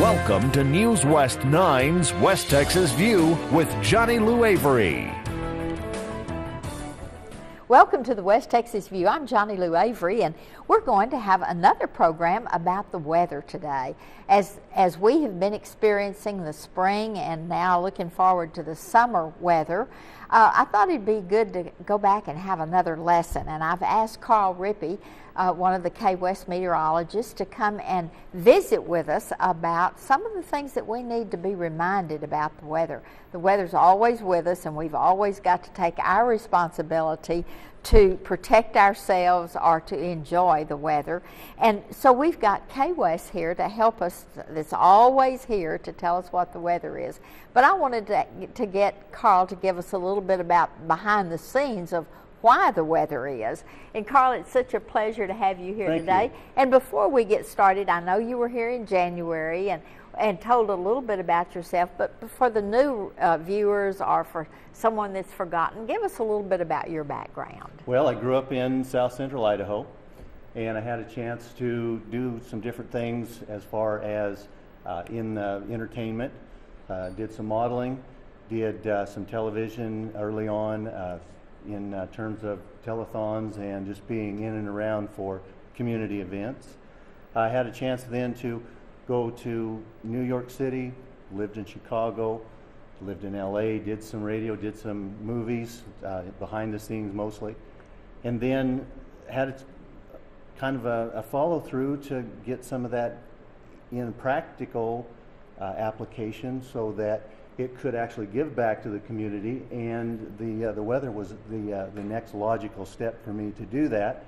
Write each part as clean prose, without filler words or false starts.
Welcome to News West 9's West Texas View with Johnny Lou Avery. Welcome to the West Texas View. I'm Johnny Lou Avery, and we're going to have another program about the weather today. As we have been experiencing the spring and now looking forward to the summer weather, I thought it'd be good to go back and have another lesson. And I've asked Carl Rippey, one of the K-West meteorologists, to come and visit with us about some of the things that we need to be reminded about the weather. The weather's always with us, and we've always got to take our responsibility to protect ourselves or to enjoy the weather. And so we've got K-West here to help us, that's always here to tell us what the weather is. But I wanted to get Carl to give us a little bit about behind the scenes of why the weather is. And Carl, it's such a pleasure to have you here today. And before we get started, I know you were here in January and told a little bit about yourself, but for the new viewers or for someone that's forgotten, give us a little bit about your background. Well, I grew up in South Central Idaho, and I had a chance to do some different things as far as in entertainment. Did some modeling, did some television early on in terms of telethons and just being in and around for community events. I had a chance then to go to New York City, lived in Chicago, lived in LA, did some radio, did some movies, behind the scenes mostly, and then had kind of a follow through to get some of that in practical application so that it could actually give back to the community, and the weather was the next logical step for me to do that.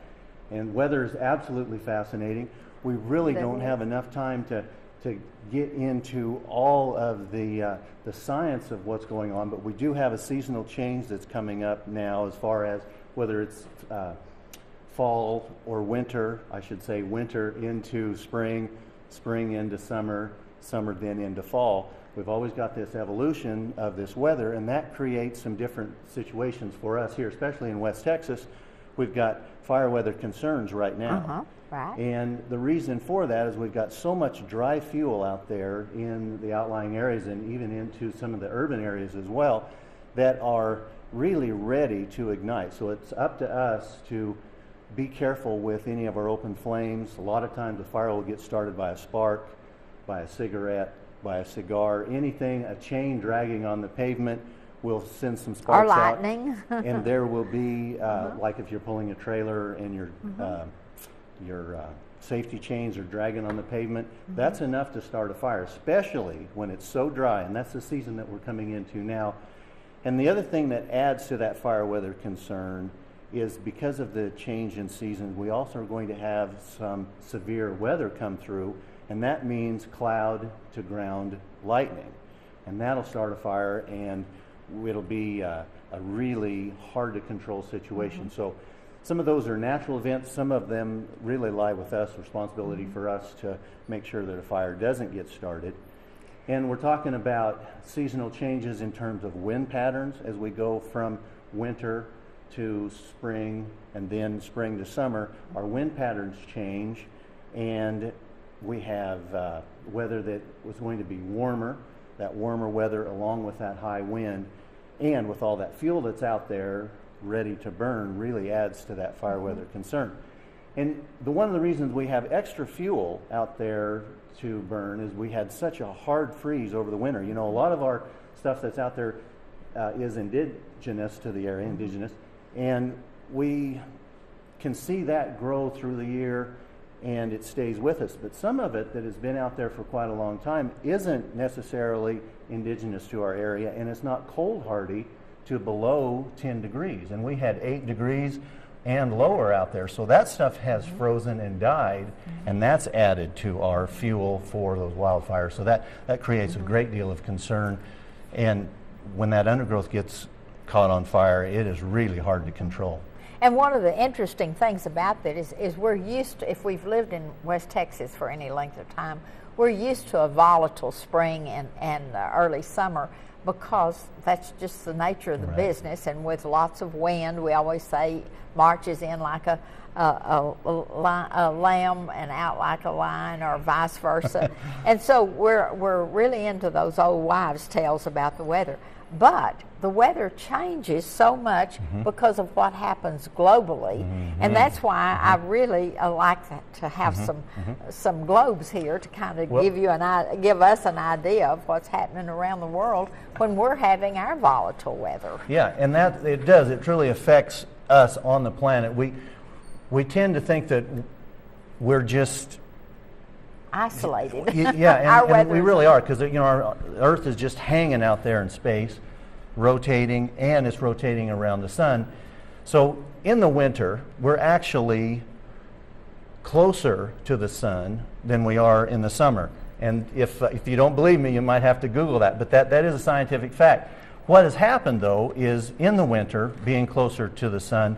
And weather is absolutely fascinating. We really don't have enough time to get into all of the science of what's going on, but we do have a seasonal change that's coming up now as far as whether it's fall or winter, I should say winter into spring, spring into summer, summer then into fall. We've always got this evolution of this weather, and that creates some different situations for us here, especially in West Texas. We've got fire weather concerns right now. Right. And the reason for that is we've got so much dry fuel out there in the outlying areas and even into some of the urban areas as well that are really ready to ignite. So it's up to us to be careful with any of our open flames. A lot of times the fire will get started by a spark, by a cigarette, by a cigar, anything, a chain dragging on the pavement will send some sparks or lightning. out. And there will be, like if you're pulling a trailer and your safety chains are dragging on the pavement, that's enough to start a fire, especially when it's so dry, and that's the season that we're coming into now. And the other thing that adds to that fire weather concern is because of the change in seasons, we also are going to have some severe weather come through, and that means cloud to ground lightning. And that'll start a fire, and it'll be a really hard to control situation. So some of those are natural events. Some of them really lie with us, responsibility for us to make sure that a fire doesn't get started. And we're talking about seasonal changes in terms of wind patterns as we go from winter to spring and then spring to summer. Our wind patterns change, and we have weather that was going to be warmer, that warmer weather along with that high wind, and with all that fuel that's out there ready to burn really adds to that fire weather concern. And one of the reasons we have extra fuel out there to burn is we had such a hard freeze over the winter. You know, a lot of our stuff that's out there is indigenous to the area, and we can see that grow through the year and it stays with us. But some of it that has been out there for quite a long time isn't necessarily indigenous to our area, and it's not cold hardy to below 10 degrees. And we had 8 degrees and lower out there. So that stuff has frozen and died, and that's added to our fuel for those wildfires. So that creates a great deal of concern. And when that undergrowth gets caught on fire, it is really hard to control. And one of the interesting things about that is we're used to, if we've lived in West Texas for any length of time, we're used to a volatile spring and early summer. because that's just the nature of the Right. business. And with lots of wind, we always say March is in like a lamb and out like a lion, or vice versa. And so we're really into those old wives' tales about the weather. But the weather changes so much because of what happens globally, and that's why I really like to have some globes here to kind of give us an idea of what's happening around the world when we're having our volatile weather. Yeah, and that it does. It truly affects us on the planet. We tend to think that we're just Isolated. yeah, Our and weather we is- really are, because our Earth is just hanging out there in space, rotating, and it's rotating around the sun. So in the winter, we're actually closer to the sun than we are in the summer. And if you don't believe me, you might have to Google that. But that is a scientific fact. What has happened, though, is in the winter, being closer to the sun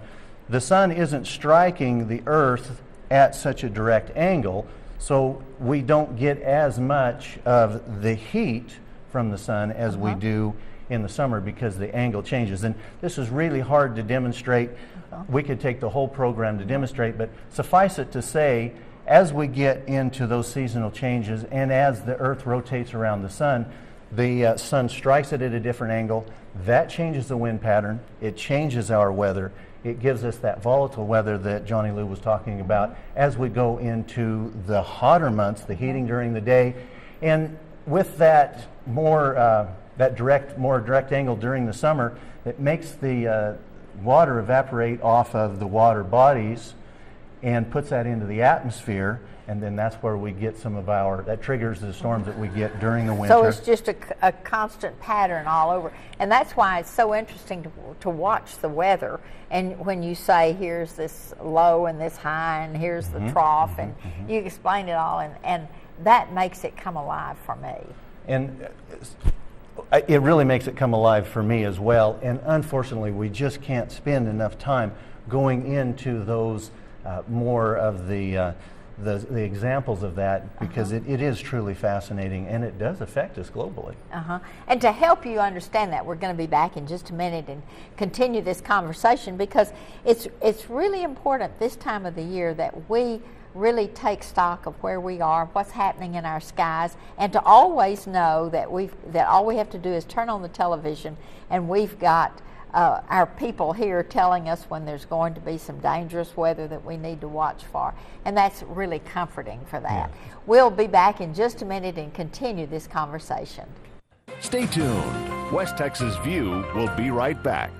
isn't striking the Earth at such a direct angle, so we don't get as much of the heat from the sun as we do in the summer, because the angle changes. And this is really hard to demonstrate. We could take the whole program to demonstrate, but suffice it to say, as we get into those seasonal changes and as the Earth rotates around the sun strikes it at a different angle. That changes the wind pattern. It changes our weather. It gives us that volatile weather that Johnny Lou was talking about as we go into the hotter months, the heating during the day. And with that more direct angle during the summer, it makes the water evaporate off of the water bodies and puts that into the atmosphere, and then that's where we get that triggers the storms that we get during the winter. So it's just a constant pattern all over. And that's why it's so interesting to watch the weather. And when you say, here's this low and this high, and here's the trough, and you explain it all, and that makes it come alive for me. And it really makes it come alive for me as well. And unfortunately, we just can't spend enough time going into those more of the examples of that, because it is truly fascinating, and it does affect us globally. And to help you understand that, we're going to be back in just a minute and continue this conversation, because it's really important this time of the year that we really take stock of where we are, what's happening in our skies, and to always know that all we have to do is turn on the television, and we've got our people here telling us when there's going to be some dangerous weather that we need to watch for. And that's really comforting for that. Yeah. We'll be back in just a minute and continue this conversation. Stay tuned. West Texas View will be right back.